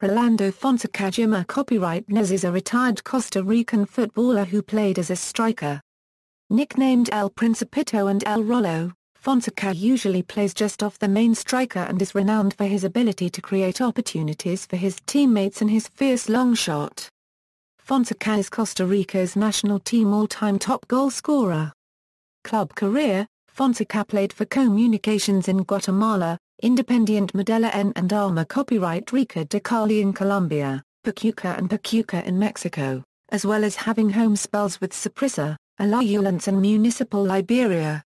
Rolando Fonseca Jiménez Jiménez is a retired Costa Rican footballer who played as a striker. Nicknamed El Principito and El Rolo, Fonseca usually plays just off the main striker and is renowned for his ability to create opportunities for his teammates and his fierce long shot. Fonseca is Costa Rica's national team all-time top goal scorer. Club career: Fonseca played for Comunications in Guatemala, Independiente Medellín and Alma Rica de Cali in Colombia, Pachuca in Mexico, as well as having home spells with Saprissa, Alajuelense and Municipal Liberia.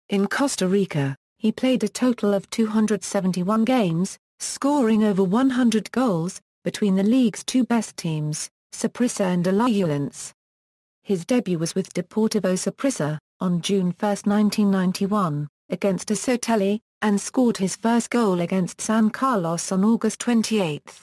In Costa Rica, he played a total of 271 games, scoring over 100 goals, between the league's two best teams, Saprissa and Alajuelense. His debut was with Deportivo Saprissa, on June 1, 1991, against Sotelli, and scored his first goal against San Carlos on August 28.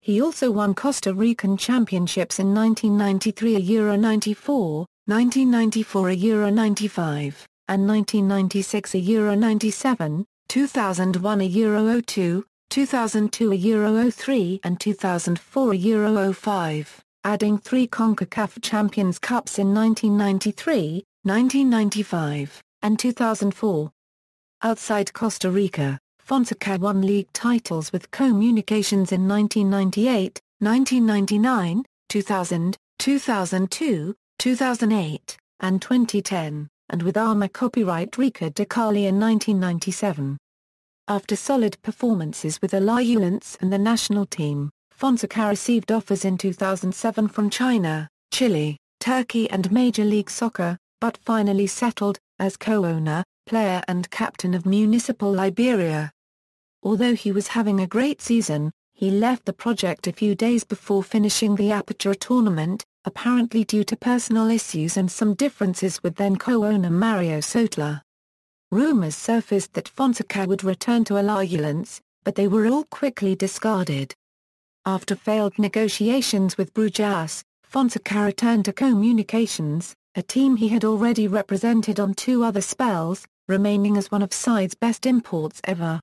He also won Costa Rican championships in 1993 a Euro 94, 1994 a Euro 95, and 1996 a Euro 97, 2001 a Euro 02, 2002 a Euro 03 and 2004 a Euro 05, adding 3 CONCACAF Champions Cups in 1993, 1995, and 2004. Outside Costa Rica, Fonseca won league titles with Comunications in 1998, 1999, 2000, 2002, 2008, and 2010, and with Alma Rica de Cali in 1997. After solid performances with Alajuelense and the national team, Fonseca received offers in 2007 from China, Chile, Turkey and Major League Soccer, but finally settled, as co-owner, player and captain of Municipal Liberia. Although he was having a great season, he left the project a few days before finishing the Aperture tournament, apparently due to personal issues and some differences with then co-owner Mario Sotla. Rumors surfaced that Fonseca would return to Alajuelense, but they were all quickly discarded. After failed negotiations with Brujas, Fonseca returned to Comunications, a team he had already represented on 2 other spells, remaining as one of side's best imports ever.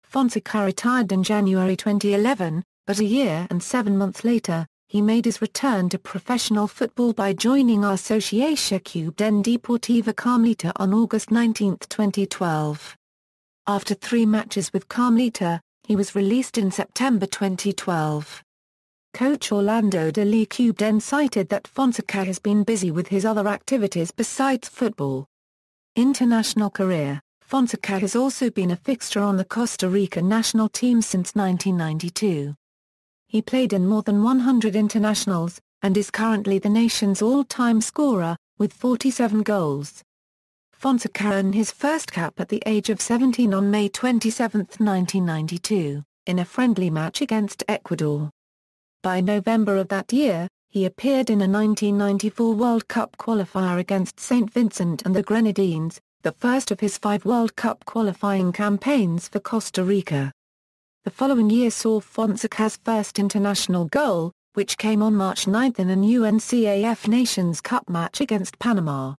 Fonseca retired in January 2011, but a year and 7 months later, he made his return to professional football by joining Asociación Cubana Deportiva Carmelita on August 19, 2012. After 3 matches with Carmelita, he was released in September 2012. Coach Orlando de la Cubana cited that Fonseca has been busy with his other activities besides football. International career: Fonseca has also been a fixture on the Costa Rica national team since 1992. He played in more than 100 internationals, and is currently the nation's all-time scorer, with 47 goals. Fonseca earned his first cap at the age of 17 on May 27, 1992, in a friendly match against Ecuador. By November of that year, he appeared in a 1994 World Cup qualifier against St. Vincent and the Grenadines, the first of his 5 World Cup qualifying campaigns for Costa Rica. The following year saw Fonseca's first international goal, which came on March 9 in an UNCAF Nations Cup match against Panama.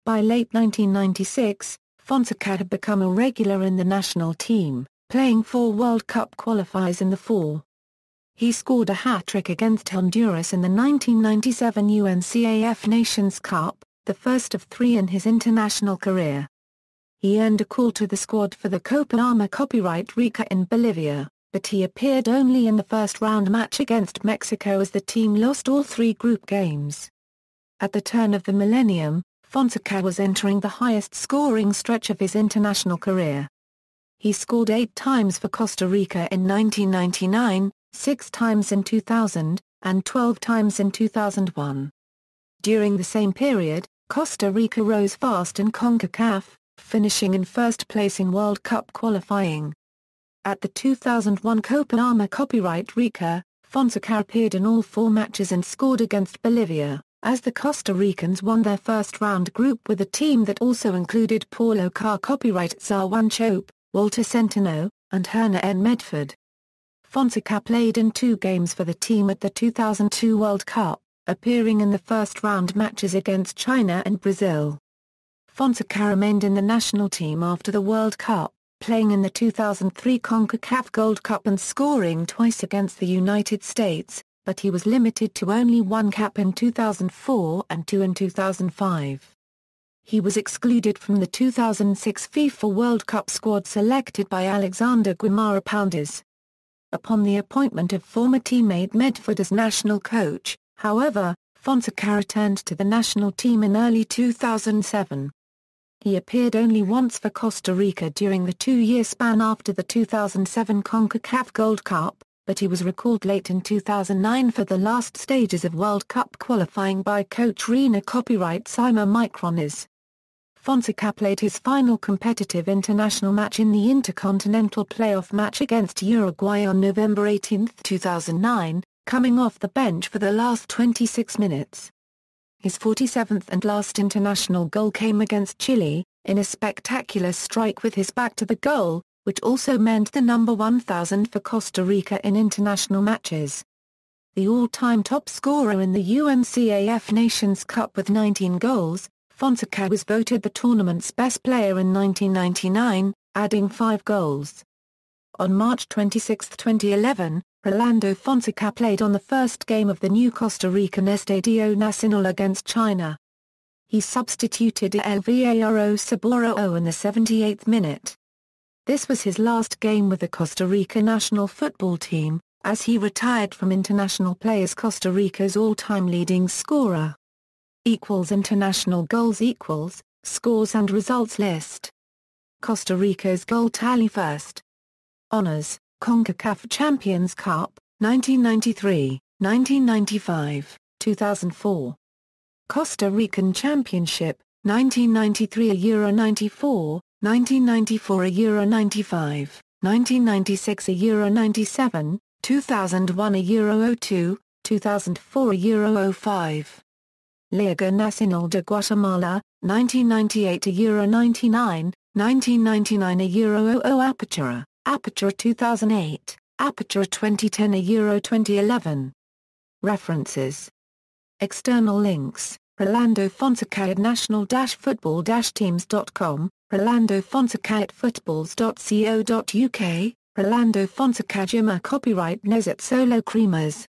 By late 1996, Fonseca had become a regular in the national team, playing 4 World Cup qualifiers in the 4. He scored a hat-trick against Honduras in the 1997 UNCAF Nations Cup, the first of 3 in his international career. He earned a call to the squad for the Copa Alma Rica in Bolivia, but he appeared only in the first-round match against Mexico as the team lost all 3 group games. At the turn of the millennium, Fonseca was entering the highest-scoring stretch of his international career. He scored 8 times for Costa Rica in 1999, 6 times in 2000, and 12 times in 2001. During the same period, Costa Rica rose fast in CONCACAF, finishing in first place in World Cup qualifying. At the 2001 Copa Alma Rica, Fonseca appeared in all 4 matches and scored against Bolivia, as the Costa Ricans won their first-round group with a team that also included Paulo Car Zawan Chope, Walter Centeno, and Hernan N. Medford. Fonseca played in 2 games for the team at the 2002 World Cup, appearing in the first-round matches against China and Brazil. Fonseca remained in the national team after the World Cup, playing in the 2003 CONCACAF Gold Cup and scoring twice against the United States, but he was limited to only one cap in 2004 and two in 2005. He was excluded from the 2006 FIFA World Cup squad selected by Alexander Guimara Pounders. Upon the appointment of former teammate Medford as national coach, however, Fonseca returned to the national team in early 2007. He appeared only once for Costa Rica during the two-year span after the 2007 CONCACAF Gold Cup, but he was recalled late in 2009 for the last stages of World Cup qualifying by coach Rena copyright Simon Micrones. Fonseca played his final competitive international match in the Intercontinental Playoff match against Uruguay on November 18, 2009, coming off the bench for the last 26 minutes. His 47th and last international goal came against Chile, in a spectacular strike with his back to the goal, which also meant the number 1,000 for Costa Rica in international matches. The all-time top scorer in the UNCAF Nations Cup with 19 goals, Fonseca was voted the tournament's best player in 1999, adding 5 goals. On March 26, 2011, Rolando Fonseca played on the first game of the new Costa Rican Estadio Nacional against China. He substituted Alvaro Saboro in the 78th minute. This was his last game with the Costa Rica national football team, as he retired from international play as Costa Rica's all-time leading scorer. International goals = scores and results list. Costa Rica's goal tally first. Honors: CONCACAF Champions Cup, 1993, 1995, 2004. Costa Rican Championship, 1993 Euro 94, 1994 Euro 95, 1996 Euro 97, 2001 Euro 02, 2004 Euro 05. Liga Nacional de Guatemala, 1998 Euro 99, 1999 Euro 00 Apertura 2008, Apertura 2010 Euro 2011. References. External links: Rolando Fonseca at national-football-teams.com, Rolando Fonseca at footballs.co.uk, Rolando Fonseca Jiménez copyright Nezet Solo Creamers.